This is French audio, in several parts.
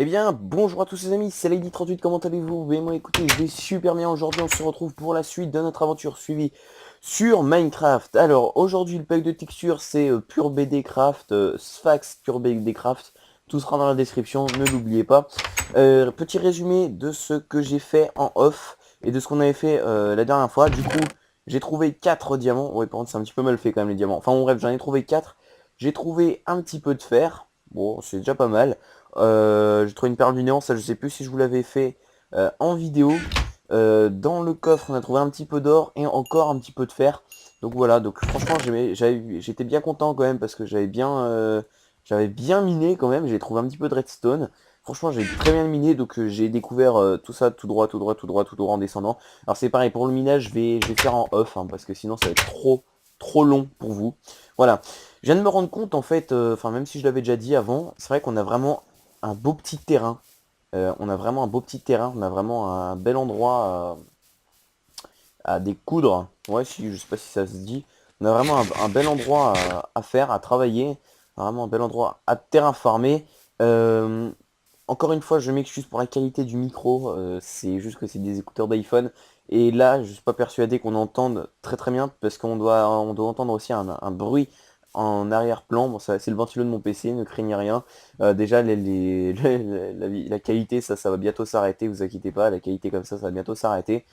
Eh bien, bonjour à tous les amis, c'est Lady38, comment allez-vous? Ben moi écoutez, je vais super bien. Aujourd'hui on se retrouve pour la suite de notre aventure suivie sur Minecraft. Alors aujourd'hui le pack de textures c'est Pure BD Craft, Sphax Pure BD Craft. Tout sera dans la description, ne l'oubliez pas. Petit résumé de ce que j'ai fait en off et de ce qu'on avait fait la dernière fois. Du coup, j'ai trouvé 4 diamants. Ouais, par contre c'est un petit peu mal fait quand même les diamants. Enfin bon bref, j'en ai trouvé 4. J'ai trouvé un petit peu de fer. Bon, c'est déjà pas mal. J'ai trouvé une perle du néant, ça je sais plus si je vous l'avais fait en vidéo. Dans le coffre on a trouvé un petit peu d'or et encore un petit peu de fer. Donc voilà, donc franchement j'étais bien content quand même parce que j'avais bien miné quand même, j'ai trouvé un petit peu de redstone. Franchement j'ai très bien miné, donc j'ai découvert tout ça tout droit, tout droit, tout droit, tout droit en descendant. Alors c'est pareil, pour le minage je vais faire en off, hein, parce que sinon ça va être trop long pour vous. Voilà. Je viens de me rendre compte en fait, enfin même si je l'avais déjà dit avant, c'est vrai qu'on a vraiment un beau petit terrain. On a vraiment un beau petit terrain, on a vraiment un bel endroit à découdre. Ouais, si, je sais pas si ça se dit. On a vraiment un bel endroit à faire, à travailler. Vraiment un bel endroit à terrain farmer. Euh, Encore une fois, je m'excuse pour la qualité du micro. C'est juste que c'est des écouteurs d'iPhone. Et là, je suis pas persuadé qu'on entende très bien parce on doit entendre aussi un bruit en arrière-plan. Bon, ça, c'est le ventilo de mon PC, ne craignez rien. Déjà, la qualité, ça va bientôt s'arrêter, vous inquiétez pas. La qualité comme ça va bientôt s'arrêter.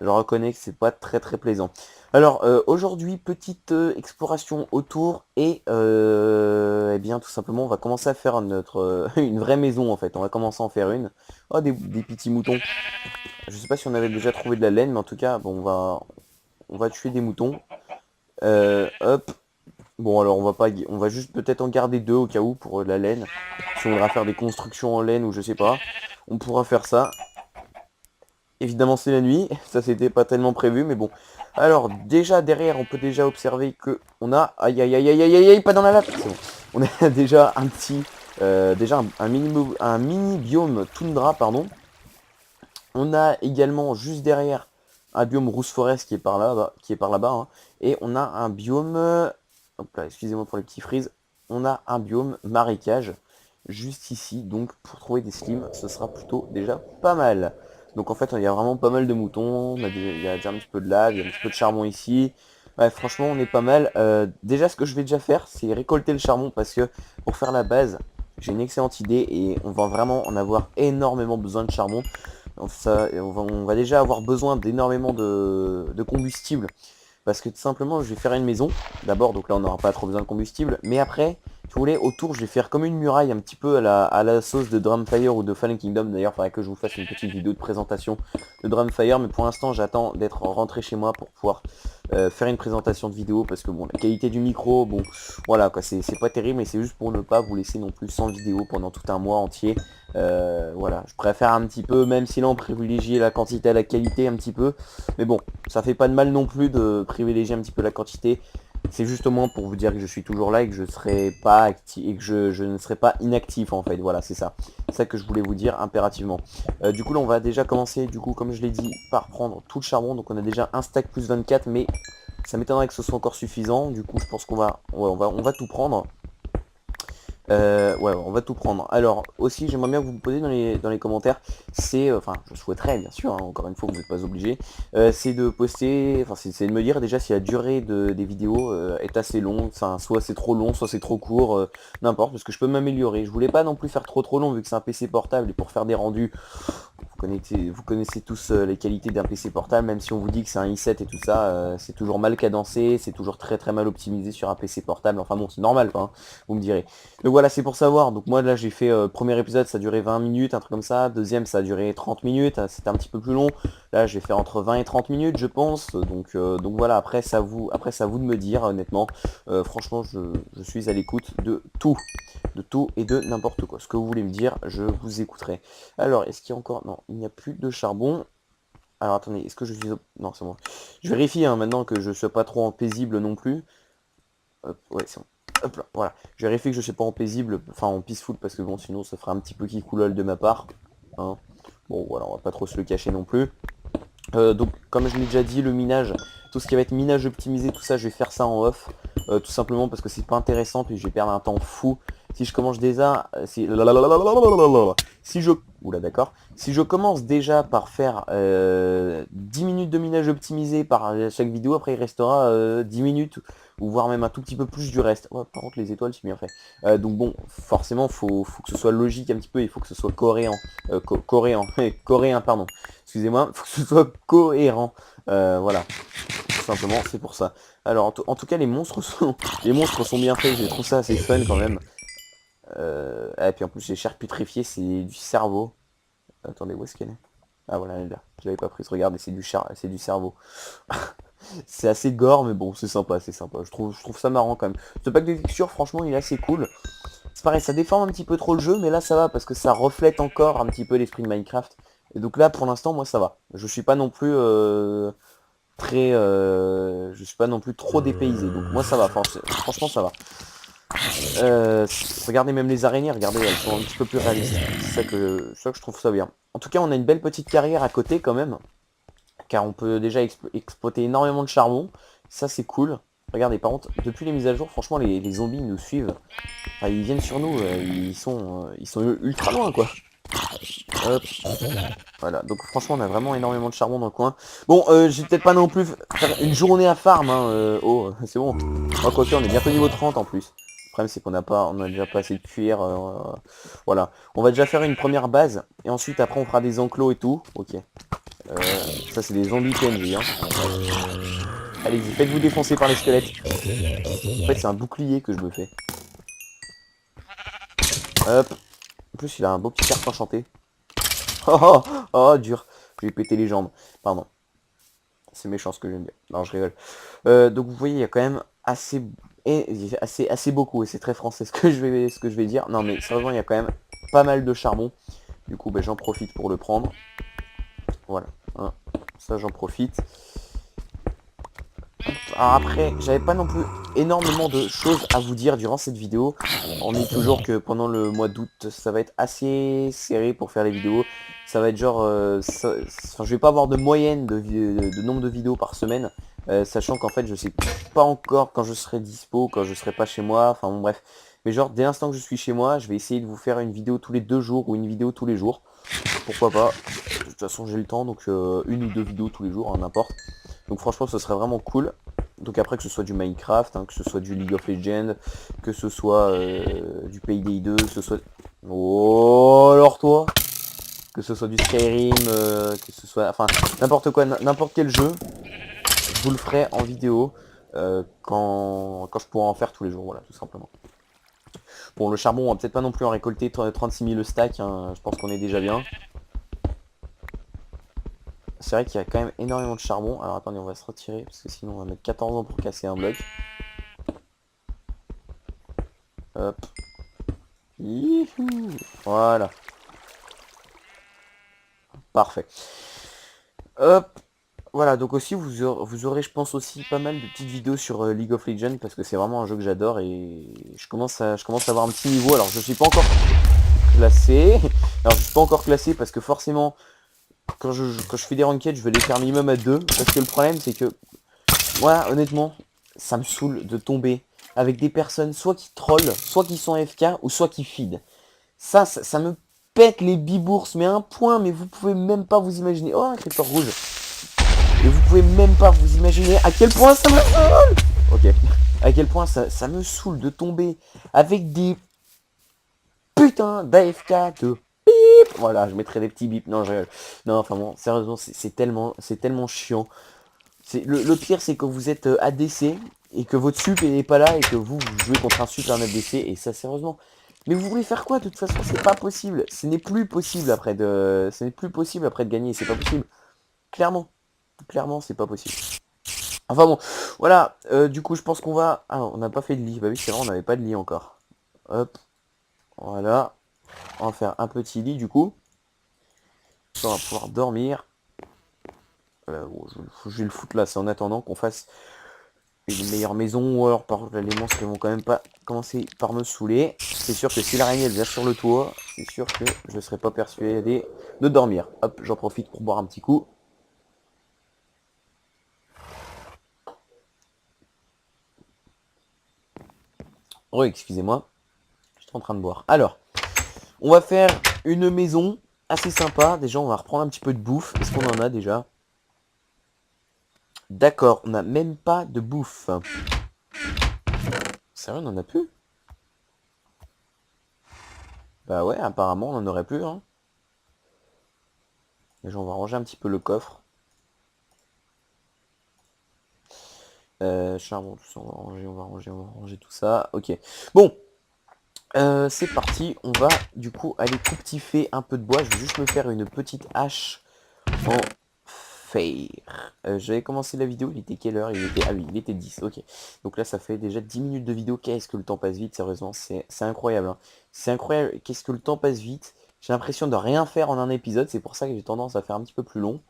Je reconnais que c'est pas très plaisant. Alors aujourd'hui, petite exploration autour et eh bien tout simplement on va commencer à faire une vraie maison en fait. On va commencer à en faire une. Oh des petits moutons. Je sais pas si on avait déjà trouvé de la laine, mais en tout cas bon on va tuer des moutons. Hop. Bon alors on va juste peut-être en garder deux au cas où pour de la laine. Si on voudra faire des constructions en laine ou je sais pas. On pourra faire ça. Évidemment c'est la nuit, ça c'était pas tellement prévu mais bon. Alors déjà derrière on peut déjà observer que on a... Aïe aïe aïe aïe aïe aïe aïe, pas dans la lave. C'est bon. On a déjà un petit... déjà un mini biome toundra pardon. On a également juste derrière un biome rousse forest qui est par là, qui est par là-bas. Hein. Et on a un biome... hop là, excusez-moi pour les petits frises. On a un biome marécage juste ici. Donc pour trouver des slimes, ce sera plutôt déjà pas mal. Donc en fait, il y a vraiment pas mal de moutons. Il y a déjà un petit peu de lave, il y a un petit peu de charbon ici. Ouais, franchement, on est pas mal. Déjà, ce que je vais déjà faire, c'est récolter le charbon parce que pour faire la base, j'ai une excellente idée et on va vraiment en avoir énormément besoin de charbon. Donc on va déjà avoir besoin d'énormément de combustible parce que tout simplement je vais faire une maison d'abord, donc là on n'aura pas trop besoin de combustible, mais après si vous voulez autour je vais faire comme une muraille un petit peu à la sauce de Drumfire ou de Fallen Kingdom. D'ailleurs il faudrait que je vous fasse une petite vidéo de présentation de Drumfire, mais pour l'instant j'attends d'être rentré chez moi pour pouvoir faire une présentation de vidéo parce que bon la qualité du micro, bon voilà quoi, c'est pas terrible, mais c'est juste pour ne pas vous laisser non plus sans vidéo pendant tout un mois entier. Voilà, je préfère un petit peu, même si là on privilégie la quantité à la qualité un petit peu, mais bon, ça fait pas de mal non plus de privilégier un petit peu la quantité. C'est justement pour vous dire que je suis toujours là et que je serai pas actif et que je ne serai pas inactif en fait. Voilà, c'est ça. C'est ça que je voulais vous dire impérativement. Du coup là on va déjà commencer, du coup comme je l'ai dit, par prendre tout le charbon. Donc on a déjà un stack plus 24, mais ça m'étonnerait que ce soit encore suffisant. Du coup je pense qu'on va, ouais, on va tout prendre. Ouais, on va tout prendre. Alors, aussi, j'aimerais bien que vous me posiez dans les commentaires, c'est, enfin, je souhaiterais, bien sûr, hein, encore une fois, vous n'êtes pas obligé, c'est de poster, enfin, c'est de me dire déjà si la durée des vidéos est assez longue, enfin, soit c'est trop long, soit c'est trop court, n'importe, parce que je peux m'améliorer. Je voulais pas non plus faire trop long, vu que c'est un PC portable, et pour faire des rendus, vous connaissez tous les qualités d'un PC portable, même si on vous dit que c'est un i7 et tout ça, c'est toujours mal cadencé, c'est toujours très mal optimisé sur un PC portable, enfin bon, c'est normal, quoi, hein, vous me direz. Donc voilà, c'est pour savoir. Donc moi là j'ai fait premier épisode, ça a duré 20 minutes, un truc comme ça. Deuxième, ça a duré 30 minutes, c'était un petit peu plus long. Là je vais faire entre 20 et 30 minutes je pense. Donc voilà, après c'est à vous de me dire honnêtement. Franchement je suis à l'écoute de tout. De tout et de n'importe quoi. Ce que vous voulez me dire, je vous écouterai. Alors, est-ce qu'il y a encore... Non, il n'y a plus de charbon. Alors attendez, est-ce que je suis... Non, c'est bon. Je vérifie hein, maintenant que je ne sois pas trop en paisible non plus. Hop, ouais, c'est bon. Hop là, voilà. Je vérifie que je ne suis pas en paisible, enfin en peaceful, parce que bon, sinon ça ferait un petit peu qui coulole de ma part. Hein. Bon, voilà, on va pas trop se le cacher non plus. Donc, comme je l'ai déjà dit, le minage, tout ce qui va être minage optimisé, tout ça, je vais faire ça en off. Tout simplement parce que c'est pas intéressant, puis je vais perdre un temps fou. Si je commence déjà... Si Si je... Oula, d'accord. Si je commence déjà par faire 10 minutes de minage optimisé par chaque vidéo, après il restera 10 minutes, ou voire même un tout petit peu plus du reste. Ouais, par contre, les étoiles, c'est bien fait. Donc bon, forcément, faut que ce soit logique un petit peu, il faut que ce soit coréen. Coréen, coréen, pardon. Excusez-moi, il faut que ce soit cohérent. Voilà, tout simplement, c'est pour ça. Alors, en tout cas, les monstres sont bien faits, je trouve ça assez fun quand même. Et puis en plus, les chairs putréfiées, c'est du cerveau. Attendez, où est-ce qu'elle est? Ah voilà, elle est là. Je l'avais pas prise, regardez, c'est du cerveau. C'est assez gore, mais bon, c'est sympa, c'est sympa. Je trouve ça marrant quand même. Ce pack de textures, franchement, il est assez cool. C'est pareil, ça déforme un petit peu trop le jeu, mais là ça va parce que ça reflète encore un petit peu l'esprit de Minecraft. Et donc là, pour l'instant, moi ça va. Je suis pas non plus je suis pas non plus trop dépaysé. Donc moi ça va, franchement ça va. Regardez même les araignées, regardez, elles sont un petit peu plus réalistes. C'est ça que je trouve ça bien. En tout cas, on a une belle petite carrière à côté quand même, car on peut déjà exploiter énormément de charbon. Ça c'est cool. Regardez, par contre, depuis les mises à jour, franchement, les zombies nous suivent. Enfin, ils viennent sur nous, ils sont ultra loin, quoi. Hop. Voilà, donc franchement, on a vraiment énormément de charbon dans le coin. Bon, j'ai peut-être pas non plus faire une journée à farm, hein. Oh, c'est bon. Oh, quoique, on est bientôt niveau 30 en plus. Le problème, c'est on a déjà pas assez de cuir. Voilà. On va déjà faire une première base. Et ensuite, après, on fera des enclos et tout. Ok. Ça, c'est des zombies PNJ, hein. Allez-y, faites-vous défoncer par les squelettes. En fait, c'est un bouclier que je me fais. Hop. En plus, il a un beau petit carpe enchanté. Oh, oh, oh, dur. Je vais péter les jambes. Pardon. C'est méchant ce que je viens de dire. Non, je rigole. Donc vous voyez, il y a quand même assez beaucoup, et c'est très français ce que je vais dire. Non mais sérieusement, il y a quand même pas mal de charbon. Du coup, ben, j'en profite pour le prendre. Voilà. Hein. Ça, j'en profite. Alors après, j'avais pas non plus énormément de choses à vous dire durant cette vidéo. On dit toujours que pendant le mois d'août, ça va être assez serré pour faire les vidéos. Ça va être genre... enfin, je vais pas avoir de moyenne de nombre de vidéos par semaine. Sachant qu'en fait, je sais pas encore quand je serai dispo, quand je serai pas chez moi. Enfin bon, bref. Mais genre, dès l'instant que je suis chez moi, je vais essayer de vous faire une vidéo tous les 2 jours ou une vidéo tous les jours. Pourquoi pas. De toute façon, j'ai le temps, donc une ou deux vidéos tous les jours, hein, n'importe. Donc franchement, ce serait vraiment cool. Donc après, que ce soit du Minecraft, hein, que ce soit du League of Legends, que ce soit du Payday 2, que ce soit... Oh, alors toi, que ce soit du Skyrim, que ce soit... Enfin, n'importe quoi, n'importe quel jeu, je vous le ferai en vidéo quand je pourrai en faire tous les jours, voilà, tout simplement. Bon, le charbon, on va peut-être pas non plus en récolter 36 000 le stack, hein, je pense qu'on est déjà bien. C'est vrai qu'il y a quand même énormément de charbon. Alors attendez, on va se retirer, parce que sinon on va mettre 14 ans pour casser un bloc. Hop. Youhou. Voilà. Parfait. Hop. Voilà, donc aussi vous aurez je pense aussi pas mal de petites vidéos sur League of Legends, parce que c'est vraiment un jeu que j'adore et je commence à avoir un petit niveau. Alors je suis pas encore classé. Alors je suis pas encore classé parce que forcément quand je fais des ranked, je vais les faire minimum à 2. Parce que le problème c'est que moi honnêtement, ça me saoule de tomber avec des personnes soit qui trollent, soit qui sont FK ou soit qui feed. Ça me pète les bibourses, mais à un point, mais vous pouvez même pas vous imaginer. Oh, un créateur rouge. Et vous pouvez même pas vous imaginer à quel point ça me saoule. Ok. À quel point ça me saoule de tomber avec des putains d'AFK de bip. Voilà, je mettrai des petits bips. Non, non, enfin bon, sérieusement, c'est tellement chiant. Le pire, c'est que vous êtes ADC et que votre sup n'est pas là et que vous jouez contre un sup et un ADC, et ça, sérieusement. Mais vous voulez faire quoi? De toute façon, c'est pas possible. Ce n'est plus possible après de gagner. C'est pas possible. Clairement. Clairement, c'est pas possible. Enfin bon, voilà. Du coup, je pense qu'on va... Ah, on n'a pas fait de lit. Bah oui, c'est vrai, on n'avait pas de lit encore. Hop. Voilà. On va faire un petit lit, du coup. On va pouvoir dormir. Bon, je vais le foutre là. C'est en attendant qu'on fasse une meilleure maison, ou alors par contre les monstres ils vont quand même pas commencer par me saouler. C'est sûr que si l'araignée elle vient sur le toit, c'est sûr que je ne serai pas persuadé de dormir. Hop, j'en profite pour boire un petit coup. Oh, excusez-moi, je suis en train de boire. Alors, on va faire une maison assez sympa. Déjà, on va reprendre un petit peu de bouffe. Est-ce qu'on en a déjà? D'accord, on n'a même pas de bouffe. Sérieux, on en a plus? Bah ouais, apparemment, on en aurait plus, hein. Déjà, on va ranger un petit peu le coffre. Charbon, tout ça, on va ranger tout ça. Ok. Bon, c'est parti. On va du coup aller coupe-tiffer un peu de bois. Je vais juste me faire une petite hache en fer. J'avais commencé la vidéo, il était quelle heure? Il était... Ah oui, il était 10, ok. Donc là, ça fait déjà 10 minutes de vidéo. Qu'est-ce que le temps passe vite, sérieusement. C'est incroyable, hein. C'est incroyable. Qu'est-ce que le temps passe vite. J'ai l'impression de rien faire en un épisode. C'est pour ça que j'ai tendance à faire un petit peu plus long.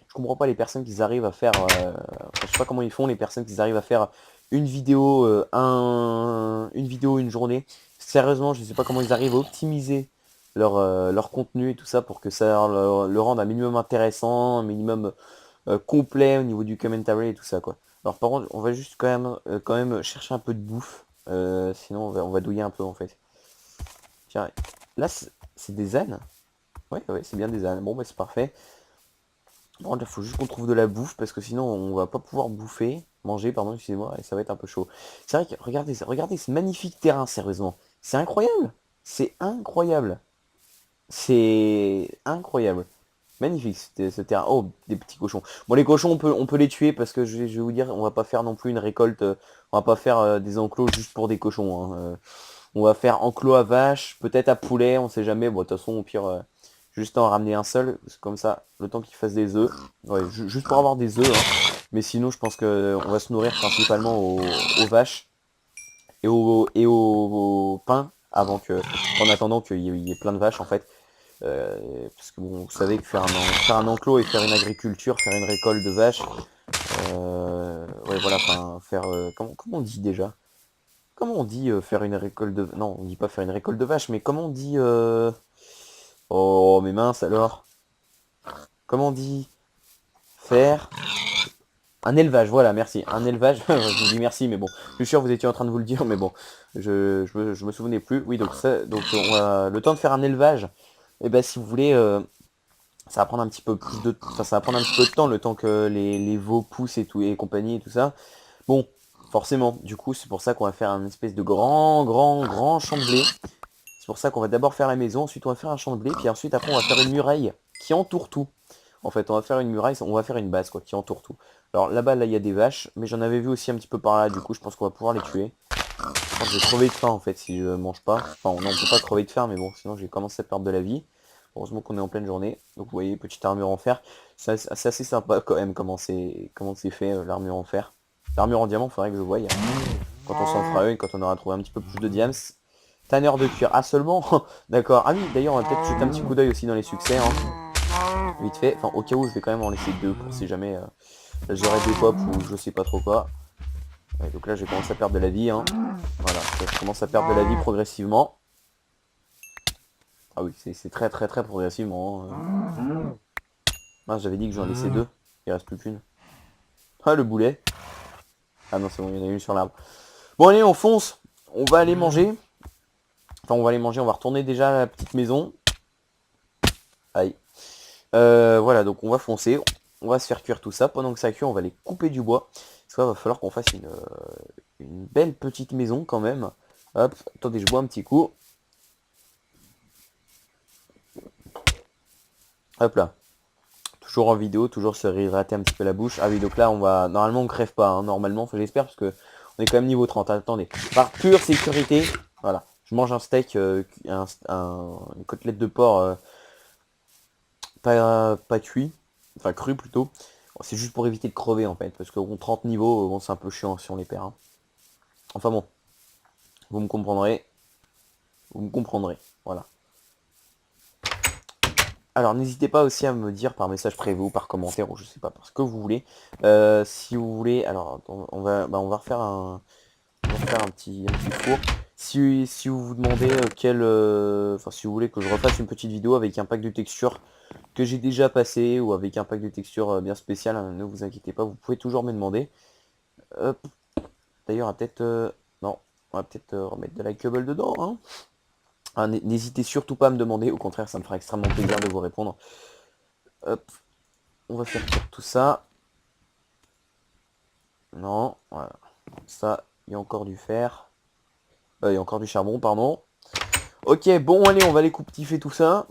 Je comprends pas les personnes qui arrivent à faire... je sais pas comment ils font, les personnes qui arrivent à faire une vidéo, une vidéo, une journée. Sérieusement, je sais pas comment ils arrivent à optimiser leur contenu et tout ça pour que ça le rende un minimum intéressant, un minimum complet au niveau du commentary et tout ça quoi. Alors par contre, on va juste quand même chercher un peu de bouffe, sinon on va douiller un peu en fait. Tiens, là c'est des ânes. Ouais, ouais, c'est bien des ânes. Bon bah c'est parfait. Bon, il faut juste qu'on trouve de la bouffe parce que sinon on va pas pouvoir manger, pardon, excusez-moi, et ça va être un peu chaud. C'est vrai que regardez ce magnifique terrain, sérieusement. C'est incroyable. C'est incroyable. C'est incroyable. Magnifique ce terrain. Oh, des petits cochons. Bon, les cochons, on peut les tuer parce que je vais vous dire, on va pas faire non plus une récolte. On va pas faire des enclos juste pour des cochons, hein. On va faire enclos à vaches, peut-être à poulet, on sait jamais. Bon, de toute façon, au pire, juste en ramener un seul. Comme ça, le temps qu'ils fassent des œufs. Ouais, juste pour avoir des œufs, hein. Mais sinon, je pense que on va se nourrir principalement aux vaches et au pain en attendant qu'il y ait plein de vaches en fait. Parce que bon, vous savez que faire un enclos et faire une agriculture, faire une récolte de vaches, ouais voilà, enfin faire comment on dit déjà? Comment on dit faire une récolte de... Non, on dit pas faire une récolte de vaches, mais comment on dit Oh mais mince alors. Comment on dit faire un élevage, voilà, merci. Un élevage, je vous dis merci, mais bon, je suis sûr que vous étiez en train de vous le dire, mais bon, je me souvenais plus. Oui, donc ça, donc le temps de faire un élevage, et ben si vous voulez, ça va prendre un petit peu plus de, enfin, ça va prendre un petit peu de temps, le temps que les veaux poussent et tout et compagnie et tout ça. Bon, forcément, du coup, c'est pour ça qu'on va faire un espèce de grand champ de blé. C'est pour ça qu'on va d'abord faire la maison, ensuite on va faire un champ de blé, puis ensuite après on va faire une muraille qui entoure tout. En fait, on va faire une muraille, on va faire une base quoi, qui entoure tout. Alors là-bas, là, il y a des vaches, mais j'en avais vu aussi un petit peu par là, du coup, je pense qu'on va pouvoir les tuer. Je pense que je vais crever de faim en fait si je mange pas. Enfin, non, on peut pas crever de faim, mais bon, sinon j'ai commencé à perdre de la vie. Heureusement qu'on est en pleine journée. Donc vous voyez, petite armure en fer. C'est assez sympa quand même comment c'est fait l'armure en fer. L'armure en diamant, faudrait que je voie, hein. Quand on s'en fera une, quand on aura trouvé un petit peu plus de diams. Tanner de cuir. Ah seulement. D'accord. Ah oui, d'ailleurs, on va peut-être jeter un petit coup d'œil aussi dans les succès, hein. Vite fait. Enfin, au cas où, je vais quand même en laisser deux pour si jamais j'aurai des pop ou je sais pas trop quoi. Ouais, donc là, j'ai commencé à perdre de la vie, hein. Voilà, je commence à perdre de la vie progressivement. Ah oui, c'est très progressivement, hein. Ah, j'avais dit que j'en laissais deux. Il reste plus qu'une. Ah, le boulet. Ah non, c'est bon, il y en a une sur l'arbre. Bon, allez, on fonce. On va aller manger. Enfin, on va aller manger. On va retourner déjà à la petite maison. Aïe. Voilà, donc on va foncer. On va se faire cuire tout ça. Pendant que ça cuit, on va aller couper du bois. Parce qu'il va falloir qu'on fasse une belle petite maison quand même. Hop, attendez, je bois un petit coup. Hop là. Toujours en vidéo, toujours se réhydrater un petit peu la bouche. Ah oui, donc là, on va... Normalement, on crève pas, hein. Normalement, j'espère, parce que on est quand même niveau 30. Attendez. Par pure sécurité, voilà. Je mange un steak, une côtelette de porc pas cuit. Enfin, cru plutôt. Bon, c'est juste pour éviter de crever, en fait. Parce que bon, 30 niveaux, bon, c'est un peu chiant si on les perd, hein. Enfin bon, vous me comprendrez. Vous me comprendrez. Voilà. Alors n'hésitez pas aussi à me dire par message privé ou par commentaire ou je sais pas, parce que vous voulez. Si vous voulez, alors on va refaire un petit four. Si vous vous demandez enfin si vous voulez que je refasse une petite vidéo avec un pack de textures que j'ai déjà passé ou avec un pack de textures bien spécial, hein, ne vous inquiétez pas, vous pouvez toujours me demander. Hop. D'ailleurs, non, on va peut-être remettre de la cobble dedans, hein. Ah, n'hésitez surtout pas à me demander, au contraire, ça me fera extrêmement plaisir de vous répondre. Hop, on va faire cuire tout ça. Non, voilà. Ça, il y a encore du fer. Il y a encore du charbon, pardon. Ok, bon, allez, on va aller couper tout ça.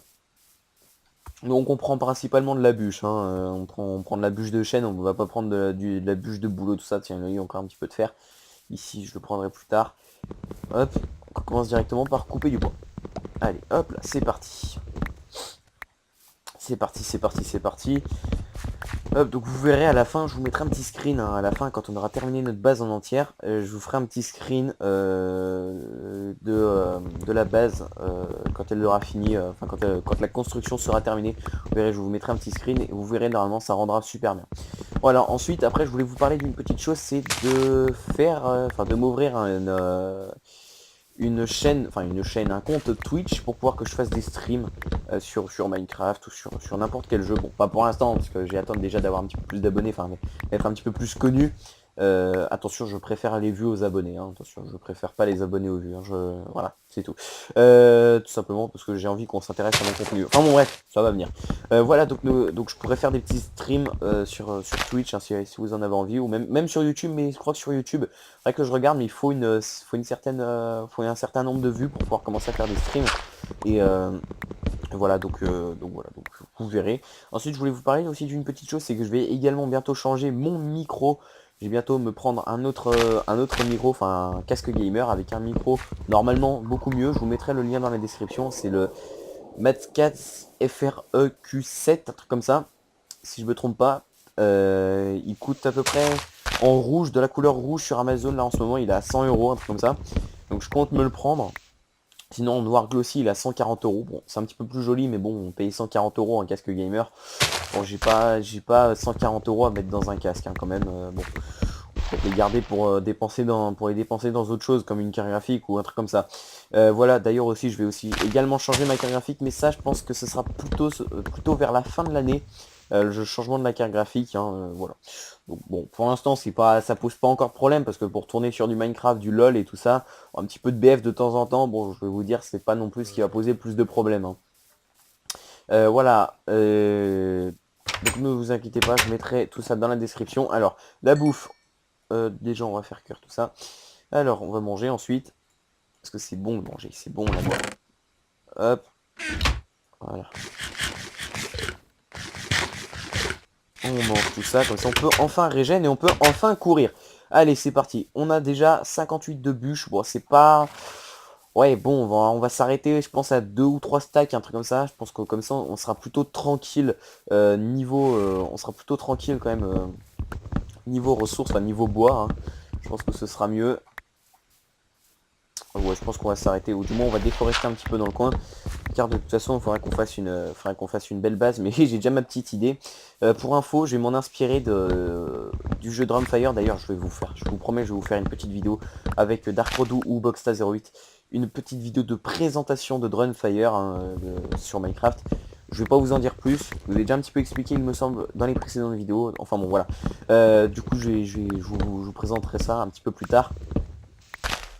Donc on prend principalement de la bûche, hein. On prend de la bûche de chêne, on va pas prendre de la bûche de bouleau, tout ça. Tiens, il y a encore un petit peu de fer. Ici, je le prendrai plus tard. Hop, on commence directement par couper du bois. Allez, hop là, c'est parti. C'est parti, c'est parti, c'est parti. Hop, donc vous verrez à la fin, je vous mettrai un petit screen, hein, à la fin quand on aura terminé notre base en entière. Je vous ferai un petit screen de la base quand elle aura fini, enfin quand la construction sera terminée. Vous verrez, je vous mettrai un petit screen et vous verrez, normalement ça rendra super bien. Voilà, ensuite après je voulais vous parler d'une petite chose, c'est de faire, enfin de m'ouvrir un compte Twitch pour pouvoir que je fasse des streams sur Minecraft ou sur n'importe quel jeu. Bon, pas pour l'instant, parce que j'attends déjà d'avoir un petit peu plus d'abonnés, enfin être un petit peu plus connu. Attention, je préfère les vues aux abonnés, hein. Attention, je préfère pas les abonnés aux vues, hein. Voilà, c'est tout. Tout simplement parce que j'ai envie qu'on s'intéresse à mon contenu. Enfin bon, bref, ça va venir. Voilà, donc je pourrais faire des petits streams sur Twitch, hein, si vous en avez envie, ou même sur YouTube, mais je crois que sur YouTube, c'est vrai que je regarde, mais il faut faut un certain nombre de vues pour pouvoir commencer à faire des streams. Et voilà, donc vous verrez. Ensuite, je voulais vous parler aussi d'une petite chose, c'est que je vais également bientôt changer mon micro. Je vais bientôt me prendre un autre micro, enfin un casque gamer avec un micro normalement beaucoup mieux. Je vous mettrai le lien dans la description. C'est le Matscats FREQ7, un truc comme ça, si je me trompe pas. Il coûte à peu près en rouge, de la couleur rouge sur Amazon. Là en ce moment, il est à 100 €, un truc comme ça. Donc je compte me le prendre. Sinon en noir glossy il est à 140 €. Bon, c'est un petit peu plus joli, mais bon, on paye 140 € un casque gamer. Bon, j'ai pas 140 € à mettre dans un casque, hein, quand même. Bon, peut-être les garder pour les dépenser dans autre chose, comme une carte graphique ou un truc comme ça. Voilà, d'ailleurs aussi, je vais aussi également changer ma carte graphique, mais ça, je pense que ce sera plutôt vers la fin de l'année. Le changement de la carte graphique, hein, voilà. Donc bon, pour l'instant, ça pose pas encore de problème, parce que pour tourner sur du Minecraft, du LOL et tout ça, un petit peu de BF de temps en temps, bon, je vais vous dire, c'est pas non plus ce qui va poser plus de problèmes, hein. Voilà. Donc ne vous inquiétez pas, je mettrai tout ça dans la description. Alors, la bouffe, déjà on va faire cuire tout ça. Alors, on va manger ensuite. Parce que c'est bon de manger, c'est bon la bouffe. Hop. Voilà. On mange tout ça, comme ça on peut enfin régénérer et on peut enfin courir. Allez, c'est parti. On a déjà 58 de bûches. Bon, c'est pas... Ouais, bon, on va s'arrêter, je pense, à 2 ou 3 stacks, un truc comme ça. Je pense que comme ça, on sera plutôt tranquille on sera plutôt tranquille quand même niveau ressources, enfin niveau bois, hein. Je pense que ce sera mieux. Ouais, je pense qu'on va s'arrêter, ou du moins on va déforester un petit peu dans le coin, car de toute façon il faudra qu'on fasse une belle base, mais j'ai déjà ma petite idée. Pour info, je vais m'en inspirer du jeu Drumfire. D'ailleurs, je vous promets, je vais vous faire une petite vidéo avec Dark Rodou ou Boxta08, une petite vidéo de présentation de Drumfire, hein, sur Minecraft. Je vais pas vous en dire plus, je vous ai déjà un petit peu expliqué, il me semble, dans les précédentes vidéos. Enfin bon, voilà. Du coup, je vous présenterai ça un petit peu plus tard.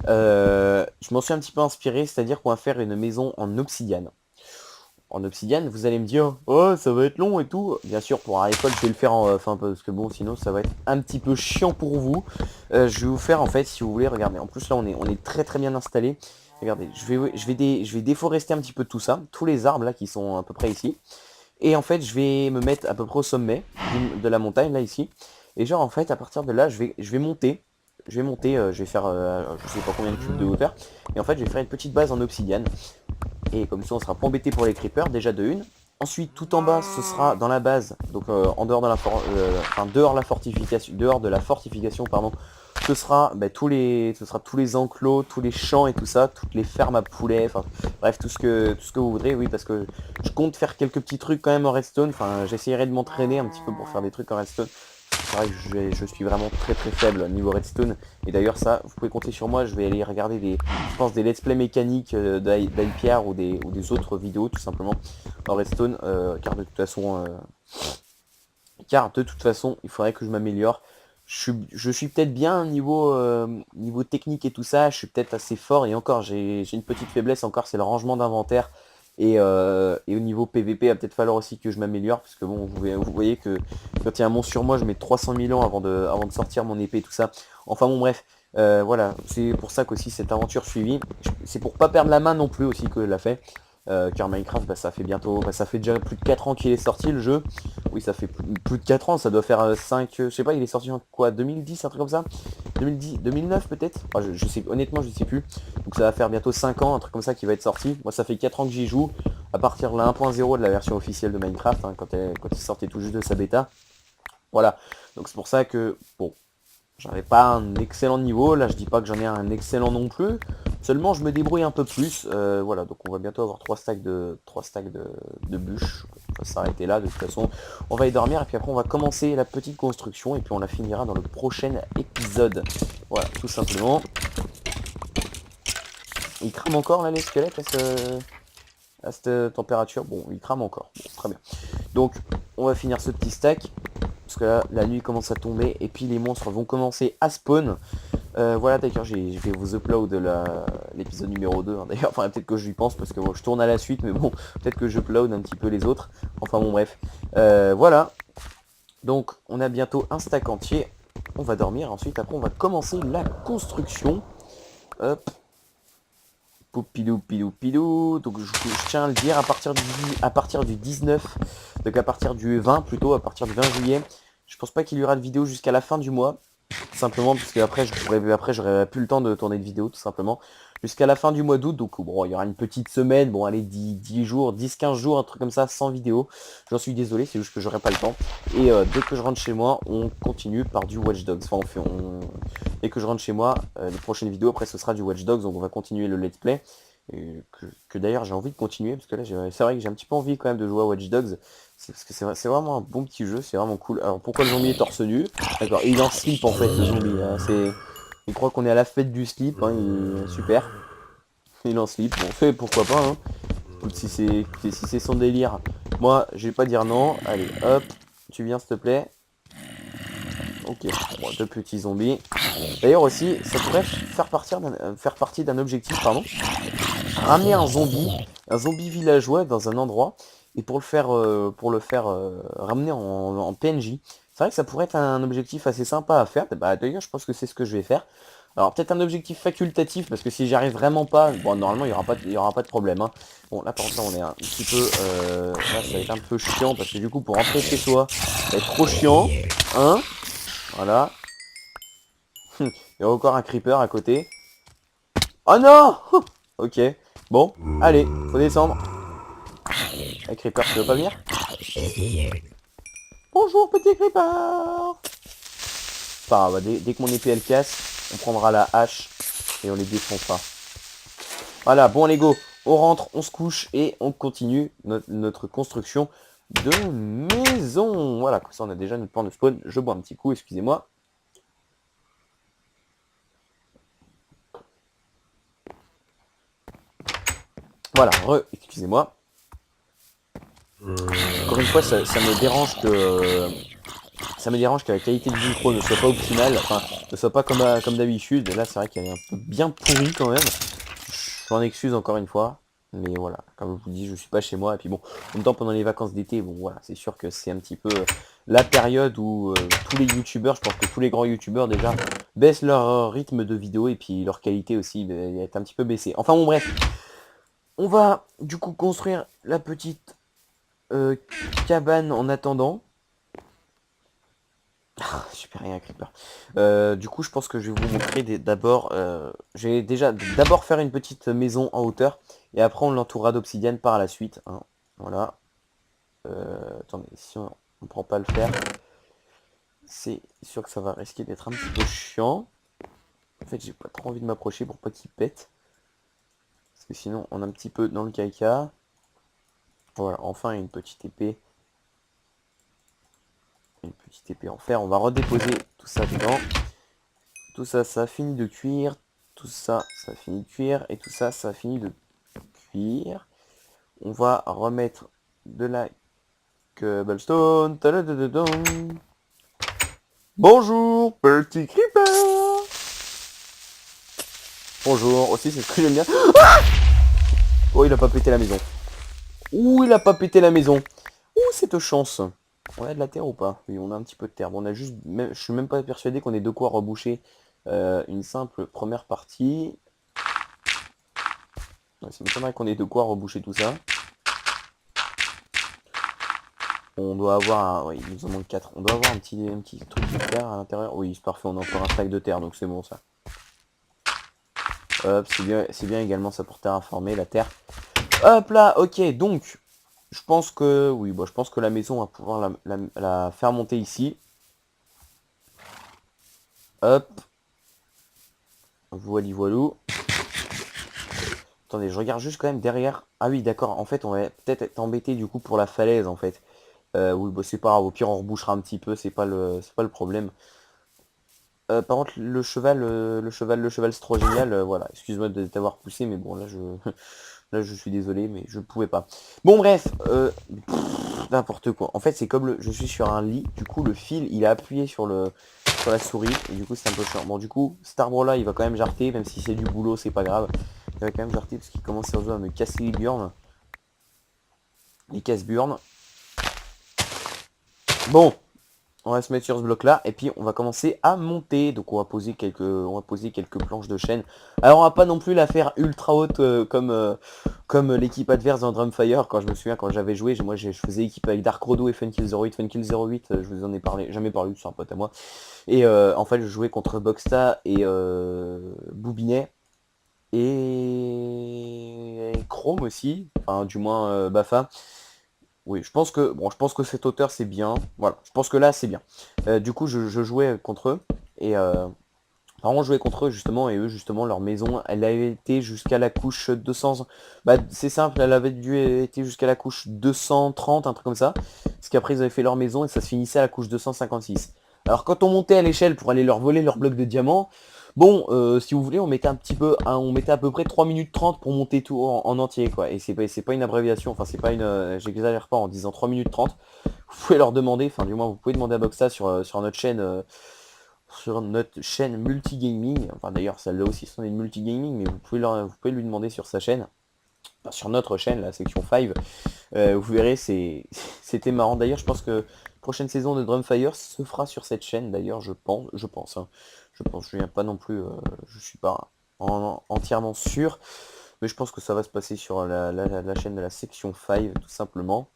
Je m'en suis un petit peu inspiré, c'est-à-dire qu'on va faire une maison en obsidiane. En obsidiane, vous allez me dire, oh, ça va être long et tout. Bien sûr, pour un école, je vais le faire enfin, parce que bon, sinon, ça va être un petit peu chiant pour vous. Je vais vous faire, en fait, si vous voulez, regardez, en plus, là, on est très très bien installé. Regardez, je vais déforester un petit peu tout ça, tous les arbres, là, qui sont à peu près ici. Et en fait, je vais me mettre à peu près au sommet de la montagne, là, ici. Et genre, en fait, à partir de là, je vais monter. Je vais faire, je sais pas combien de cubes de hauteur. Et en fait, je vais faire une petite base en obsidiane. Et comme ça, on sera pas embêté pour les creepers, déjà de une. Ensuite, tout en bas, ce sera dans la base, donc en dehors de dehors de la fortification, pardon. Ce sera, tous les enclos, tous les champs et tout ça, toutes les fermes à poulets, enfin bref, tout ce que vous voudrez, oui, parce que je compte faire quelques petits trucs quand même en redstone. Enfin, j'essaierai de m'entraîner un petit peu pour faire des trucs en redstone. C'est vrai que je suis vraiment très très faible niveau redstone. Et d'ailleurs ça, vous pouvez compter sur moi, je vais aller regarder je pense des let's play mécaniques d'IPR ou des autres vidéos tout simplement en redstone, car de toute façon, il faudrait que je m'améliore. je suis peut-être bien niveau technique et tout ça, je suis peut-être assez fort et encore j'ai une petite faiblesse encore, c'est le rangement d'inventaire et au niveau PVP, il va peut-être falloir aussi que je m'améliore parce que bon, vous voyez que quand il y a un monstre sur moi, je mets 300 000 ans avant de sortir mon épée et tout ça. Enfin bon bref, voilà, c'est pour ça qu'aussi cette aventure suivie, c'est pour pas perdre la main non plus aussi que je l'a fait. Car Minecraft, bah, ça fait bientôt, bah, ça fait déjà plus de 4 ans qu'il est sorti le jeu. Oui, ça fait plus de 4 ans, ça doit faire 5, je sais pas, il est sorti en quoi, 2010, un truc comme ça 2010, 2009 peut-être je sais, honnêtement, je sais plus. Donc ça va faire bientôt 5 ans, un truc comme ça qui va être sorti. Moi, ça fait 4 ans que j'y joue, à partir de la 1.0 de la version officielle de Minecraft, hein, quand il sortait tout juste de sa bêta. Voilà, donc c'est pour ça que, bon, j'avais pas un excellent niveau, là je dis pas que j'en ai un excellent non plus, seulement je me débrouille un peu plus, voilà, donc on va bientôt avoir 3 stacks de bûches, on va s'arrêter là, de toute façon on va y dormir et puis après on va commencer la petite construction et puis on la finira dans le prochain épisode, voilà, tout simplement. Il crame encore là les squelettes à cette température, bon il crame encore, bon, très bien. Donc on va finir ce petit stack, parce que là la nuit commence à tomber et puis les monstres vont commencer à spawn. Voilà, d'ailleurs, j'ai fait vous upload l'épisode numéro 2, hein, d'ailleurs, enfin peut-être que je lui pense parce que bon, je tourne à la suite, mais bon, peut-être que je upload un petit peu les autres. Enfin bon, bref. Voilà, donc on a bientôt un stack entier. On va dormir, ensuite, après, on va commencer la construction. Hop. Poupidou, pidou, pidou. Donc je tiens à le dire, à partir du 19, donc à partir du 20 plutôt, à partir du 20 juillet, je pense pas qu'il y aura de vidéo jusqu'à la fin du mois. Simplement parce que après j'aurais plus le temps de tourner de vidéo tout simplement. Jusqu'à la fin du mois d'août, donc bon, il y aura une petite semaine, bon allez 10 jours, 10-15 jours, un truc comme ça, sans vidéo. J'en suis désolé, c'est juste que j'aurai pas le temps. Et dès que je rentre chez moi, on continue par du Watch Dogs. Enfin dès que je rentre chez moi, les prochaines vidéos après ce sera du Watch Dogs, donc on va continuer le let's play. Et que d'ailleurs j'ai envie de continuer parce que là c'est vrai que j'ai un petit peu envie quand même de jouer à Watch Dogs. C'est parce que c'est vraiment un bon petit jeu, c'est vraiment cool. Alors pourquoi le zombie est torse nu? D'accord, il est en slip en fait le zombie. Hein, il croit qu'on est à la fête du slip, hein, super. Il est en slip, bon fait pourquoi pas. Hein. Écoute, si c'est son délire, moi je vais pas dire non. Allez hop, tu viens s'il te plaît. Ok, bon, deux petits zombies. D'ailleurs aussi, ça pourrait faire partie d'un objectif, pardon. Ramener un zombie villageois dans un endroit et pour le faire ramener en PNJ. C'est vrai que ça pourrait être un objectif assez sympa à faire. Bah d'ailleurs je pense que c'est ce que je vais faire. Alors peut-être un objectif facultatif parce que si j'y arrive vraiment pas, bon normalement il y aura pas de problème. Hein. Bon là par contre là, on est un petit peu, là ça va être un peu chiant parce que du coup pour rentrer chez soi, ça va être trop chiant. Hein, voilà. Il y a encore un creeper à côté. Oh non. Ok. Bon, allez, faut descendre. Hey, creeper, tu veux pas venir? Bonjour, petit creeper. Enfin, bah, dès que mon épée elle casse, on prendra la hache et on les défoncera. Voilà, bon, allez, go. On rentre, on se couche et on continue notre construction de maison. Voilà, comme ça, on a déjà notre plan de spawn. Je bois un petit coup, excusez-moi. Voilà, excusez-moi. Encore une fois, ça me dérange que... Ça me dérange que la qualité du micro ne soit pas optimale, enfin, ne soit pas comme d'habitude. Là, c'est vrai qu'elle est un peu bien pourrie quand même. Je m'en excuse encore une fois. Mais voilà, comme je vous dis, je suis pas chez moi. Et puis bon, en même temps, pendant les vacances d'été, bon voilà, c'est sûr que c'est un petit peu la période où tous les youtubeurs, je pense que tous les grands youtubeurs déjà, baissent leur rythme de vidéo et puis leur qualité aussi est un petit peu baissée. Enfin bon, bref, on va du coup construire la petite cabane en attendant. Ah, super rien, creeper. Du coup, je pense que je vais vous montrer d'abord. Je vais déjà d'abord faire une petite maison en hauteur et après on l'entourera d'obsidienne par la suite. Hein. Voilà. Attendez, si on ne prend pas le fer, c'est sûr que ça va risquer d'être un petit peu chiant. En fait, j'ai pas trop envie de m'approcher pour pas qu'il pète. Parce que sinon, on est un petit peu dans le caca. Voilà, enfin une petite épée. Une petite épée en fer. On va redéposer tout ça dedans. Tout ça, ça a fini de cuire. Tout ça, ça a fini de cuire. Et tout ça, ça a fini de cuire. On va remettre de la cobblestone. Bonjour, petit creeper. Bonjour, aussi c'est ce que j'aime bien. Ah, oh, il a pas pété la maison. Ouh, il a pas pété la maison. Ouh, cette chance. On a de la terre ou pas? Oui, on a un petit peu de terre. Bon, on a juste... Je suis même pas persuadé qu'on ait de quoi reboucher une simple première partie. Ouais, ça m'étonnerait qu'on ait de quoi reboucher tout ça. On doit avoir... Oui, il nous en manque 4. On doit avoir un petit truc de terre à l'intérieur. Oui, c'est parfait, on a encore un stack de terre, donc c'est bon ça. Hop, c'est bien également ça pour terraformer la terre. Hop là, ok, donc... Je pense que... Oui, bon, je pense que la maison, on va pouvoir la faire monter ici. Hop. Voili voilou. Attendez, je regarde juste quand même derrière. Ah oui, d'accord. En fait, on va peut-être être embêté du coup pour la falaise en fait. Oui, bah, c'est pas grave. Au pire, on rebouchera un petit peu. C'est pas le problème. Par contre, le cheval, c'est trop génial. Voilà. Excuse-moi de t'avoir poussé, mais bon, là, là, je suis désolé, mais je pouvais pas. Bon, bref. N'importe quoi. En fait, c'est comme je suis sur un lit. Du coup, le fil, il a appuyé sur la souris. Et du coup, c'est un peu chiant. Bon, du coup, cet arbre-là, il va quand même jarter, même si c'est du boulot, c'est pas grave. Il va quand même jarter parce qu'il commence sérieusement à me casser les burnes. Les casse-burnes. Bon, on va se mettre sur ce bloc là et puis on va commencer à monter. Donc on va poser quelques planches de chaîne. Alors on va pas non plus la faire ultra haute comme l'équipe adverse dans Drumfire. Quand je me souviens quand j'avais joué, moi je faisais équipe avec Dark Rodo et Funkill08. Funkill08, je vous en ai jamais parlé, c'est un pote à moi. Et en fait je jouais contre Boxta et Boubinet. Et Chrome aussi, enfin du moins Bafa. Oui, je pense que cette hauteur c'est bien. Voilà, je pense que là c'est bien. Du coup, je jouais contre eux et par contre, je jouais contre eux justement et eux justement leur maison, elle a été jusqu'à la couche 200. Bah c'est simple, elle avait dû être jusqu'à la couche 230, un truc comme ça. Parce qu'après ils avaient fait leur maison et ça se finissait à la couche 256. Alors quand on montait à l'échelle pour aller leur voler leur bloc de diamant, bon, si vous voulez, on mettait un petit peu, hein, on mettait à peu près 3 minutes 30 pour monter tout en entier, quoi. Et c'est pas une abréviation, enfin c'est pas une, j'exagère pas en disant 3 minutes 30. Vous pouvez leur demander, enfin du moins vous pouvez demander à Boxa sur notre chaîne multigaming. Enfin d'ailleurs celle-là aussi c'est une multigaming, mais vous pouvez lui demander sur sa chaîne. Enfin, sur notre chaîne, la section 5, vous verrez, c'était marrant. D'ailleurs, je pense que prochaine saison de Drumfire se fera sur cette chaîne. D'ailleurs, je pense, hein. Je viens pas non plus, je suis pas entièrement sûr, mais je pense que ça va se passer sur la chaîne de la section 5, tout simplement.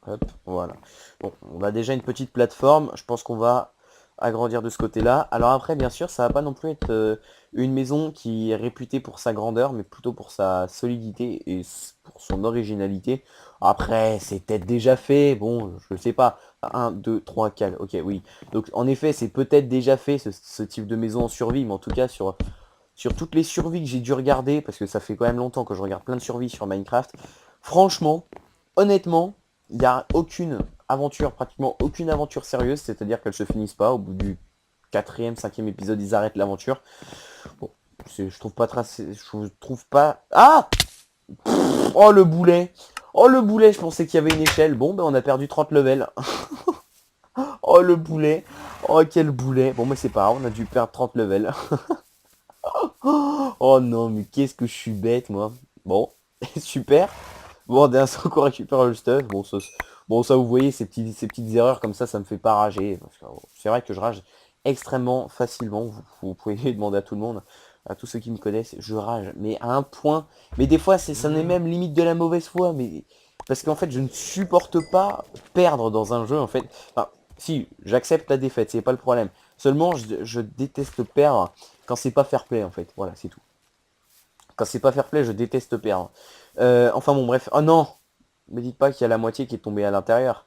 Hop, voilà. Bon, on a déjà une petite plateforme. Je pense qu'on va agrandir de ce côté-là. Alors après, bien sûr, ça va pas non plus être une maison qui est réputée pour sa grandeur, mais plutôt pour sa solidité et pour son originalité. Après, c'est peut-être déjà fait. Bon, je sais pas. Un, 2, 3, 4. Ok, oui. Donc, en effet, c'est peut-être déjà fait ce type de maison en survie, mais en tout cas, sur toutes les survies que j'ai dû regarder, parce que ça fait quand même longtemps que je regarde plein de survies sur Minecraft, franchement, honnêtement, il n'y a aucune aventure, pratiquement aucune aventure sérieuse, c'est-à-dire qu'elles se finissent pas, au bout du quatrième, cinquième épisode, ils arrêtent l'aventure. Bon, je trouve pas je trouve pas... Ah, oh le boulet. Oh le boulet, je pensais qu'il y avait une échelle. Bon, ben on a perdu 30 levels. Oh le boulet. Oh quel boulet. Bon, mais c'est pas grave, on a dû perdre 30 levels. Oh non, mais qu'est-ce que je suis bête, moi. Bon, super. Bon, d'un seul qu'on récupère le stuff. Bon, ça, vous voyez, ces petites erreurs comme ça me fait pas rager. C'est vrai que je rage extrêmement facilement. Vous pouvez demander à tout le monde, à tous ceux qui me connaissent, je rage. Mais à un point. Mais des fois, ça n'est même limite de la mauvaise foi. Mais parce qu'en fait, je ne supporte pas perdre dans un jeu, en fait. Enfin, si, j'accepte la défaite, c'est pas le problème. Seulement, je déteste perdre quand c'est pas fair play, en fait. Voilà, c'est tout. Quand c'est pas fair play, je déteste perdre. Enfin bon, bref. Oh non! Me dites pas qu'il y a la moitié qui est tombée à l'intérieur.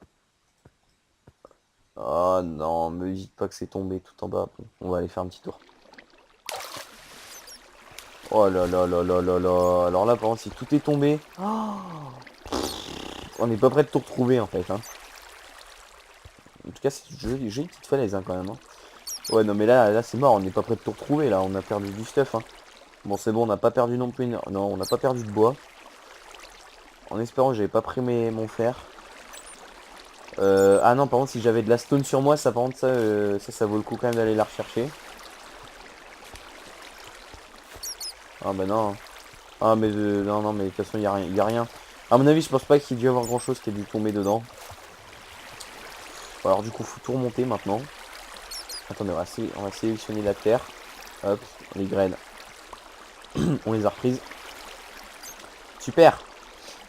Oh non, me dites pas que c'est tombé tout en bas. Bon, on va aller faire un petit tour. Oh là là là là là là. Alors là, par contre, si tout est tombé... Oh, on n'est pas prêt de tout retrouver, en fait. Hein. En tout cas, j'ai une petite falaise, hein, quand même. Hein. Ouais, non, mais là c'est mort. On n'est pas prêt de tout retrouver, là. On a perdu du stuff. Hein. Bon, c'est bon, on n'a pas perdu non plus... Non, on n'a pas perdu de bois. En espérant que j'avais pas pris mon fer. Ah non, par contre, si j'avais de la stone sur moi, ça, par contre, ça vaut le coup quand même d'aller la rechercher. Ah bah non. Ah mais non, non, mais de toute façon, y a rien. À mon avis, je pense pas qu'il y ait dû y avoir grand chose qui ait dû tomber dedans. Bon, alors du coup, faut tout remonter maintenant. Attendez, on va sélectionner la terre. Hop, les graines. On les a reprises. Super.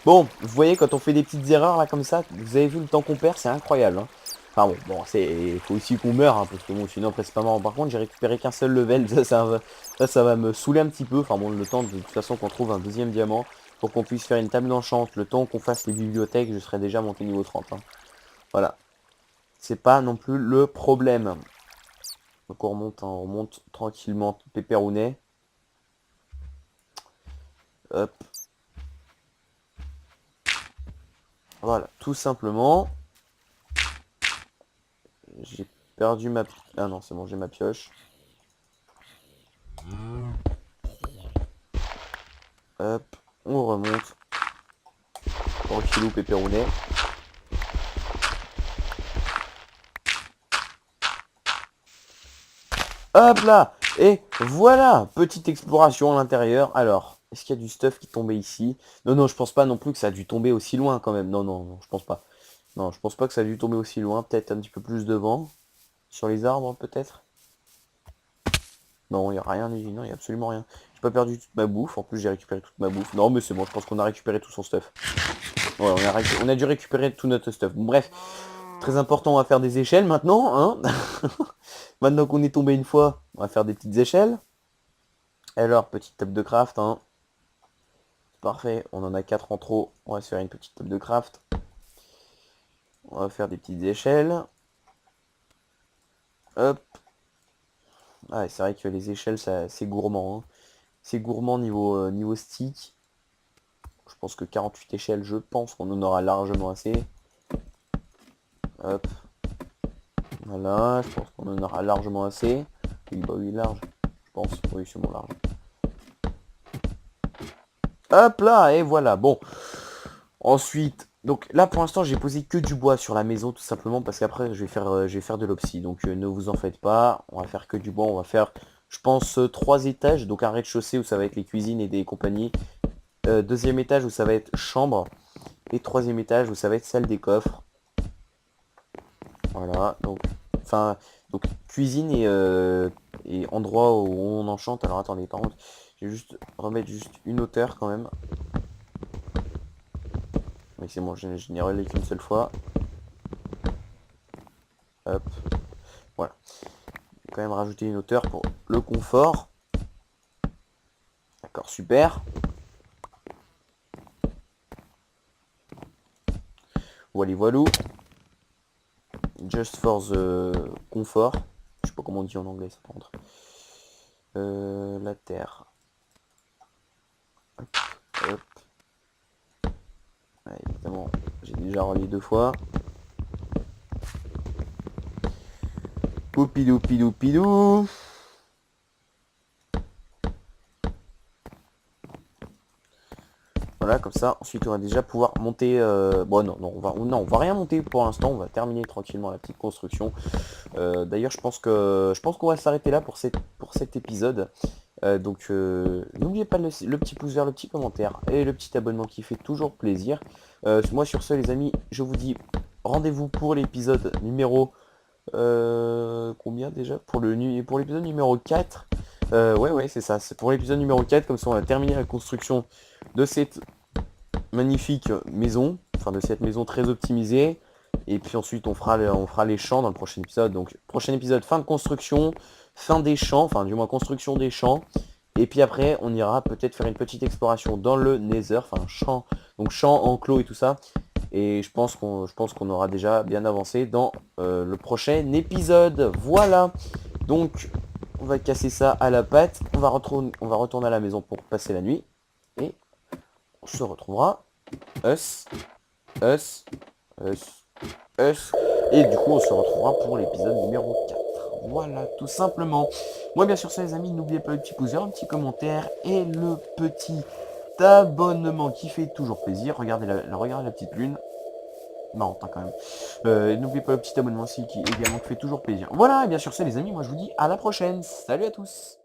Bon, vous voyez, quand on fait des petites erreurs là comme ça, vous avez vu le temps qu'on perd, c'est incroyable. Hein. Enfin bon, il faut aussi qu'on meure, hein, parce que bon, sinon après c'est pas marrant. Par contre, j'ai récupéré qu'un seul level, ça va me saouler un petit peu. Enfin bon, le temps de toute façon qu'on trouve un deuxième diamant pour qu'on puisse faire une table d'enchant, le temps qu'on fasse les bibliothèques, je serai déjà monté niveau 30. Hein. Voilà, c'est pas non plus le problème. Donc hein, on remonte tranquillement, pépérounet. Hop, voilà, tout simplement. J'ai perdu ma... Ah non, c'est bon, j'ai ma pioche. Hop, on remonte. Tranquillou, pépérounet. Hop là. Et voilà, petite exploration à l'intérieur. Alors, est-ce qu'il y a du stuff qui tombait ici? Non, non, je pense pas non plus que ça a dû tomber aussi loin quand même. Non, non, non, je pense pas. Non, je pense pas que ça a dû tomber aussi loin. Peut-être un petit peu plus devant. Sur les arbres, peut-être. Non, il n'y a rien, non, il n'y a absolument rien. J'ai pas perdu toute ma bouffe. En plus, j'ai récupéré toute ma bouffe. Non, mais c'est bon, je pense qu'on a récupéré tout son stuff. Ouais, on a dû récupérer tout notre stuff. Bon, bref, très important, on va faire des échelles maintenant. Hein. Maintenant qu'on est tombé une fois, on va faire des petites échelles. Alors, petite table de craft. Hein. Parfait, on en a 4 en trop. On va se faire une petite table de craft. On va faire des petites échelles. Hop. Ah, c'est vrai que les échelles, c'est gourmand. Hein. C'est gourmand niveau stick. Je pense que 48 échelles, je pense qu'on en aura largement assez. Hop. Voilà, je pense qu'on en aura largement assez. Oui, bah oui, large. Je pense, oui, c'est bon, large. Hop là, et voilà, bon. Ensuite, donc là pour l'instant j'ai posé que du bois sur la maison tout simplement parce qu'après je vais faire de l'opsie. Donc ne vous en faites pas, on va faire que du bois, on va faire je pense 3 étages, donc un rez-de-chaussée où ça va être les cuisines et des compagnies. Deuxième étage où ça va être chambre. Et troisième étage où ça va être salle des coffres. Voilà, donc enfin donc cuisine et endroit où on enchante. Alors attendez, par contre, je vais juste remettre juste une hauteur quand même. Mais c'est bon, je n'ai relais qu'une seule fois. Hop. Voilà. Quand même rajouter une hauteur pour le confort. D'accord, super. Voilà, voilou. Just for the confort. Je sais pas comment on dit en anglais ça par contre. La terre. Hop, hop. Ouais, évidemment, j'ai déjà relié 2 fois. Poupidou, pidou, pidou. Voilà, comme ça, ensuite on va déjà pouvoir monter... Bon non, on va rien monter pour l'instant, on va terminer tranquillement la petite construction. D'ailleurs je pense qu'on va s'arrêter là pour cet épisode. Donc n'oubliez pas le petit pouce vers, le petit commentaire et le petit abonnement qui fait toujours plaisir. Moi sur ce les amis, je vous dis rendez-vous pour l'épisode numéro... combien déjà pour l'épisode numéro 4. Ouais, c'est ça, c'est pour l'épisode numéro 4, comme ça on va terminer la construction de cette magnifique maison, enfin de cette maison très optimisée. Et puis ensuite on fera les champs dans le prochain épisode. Donc prochain épisode, fin de construction, fin des champs, enfin du moins construction des champs. Et puis après on ira peut-être faire une petite exploration dans le Nether, enfin champ, donc champ, enclos et tout ça. Et je pense qu'on aura déjà bien avancé dans le prochain épisode. Voilà. Donc on va casser ça à la pâte. On va retourner à la maison pour passer la nuit. Et on se retrouvera. Us. Us. Us. Us. Et du coup on se retrouvera pour l'épisode numéro 4. Voilà, tout simplement. Moi bien sûr ça les amis, n'oubliez pas le petit pouce vert, un petit commentaire et le petit abonnement qui fait toujours plaisir. Regardez la petite lune. marrante hein, quand même. N'oubliez pas le petit abonnement aussi qui également fait toujours plaisir. Voilà, et bien sûr ça les amis, moi je vous dis à la prochaine. Salut à tous.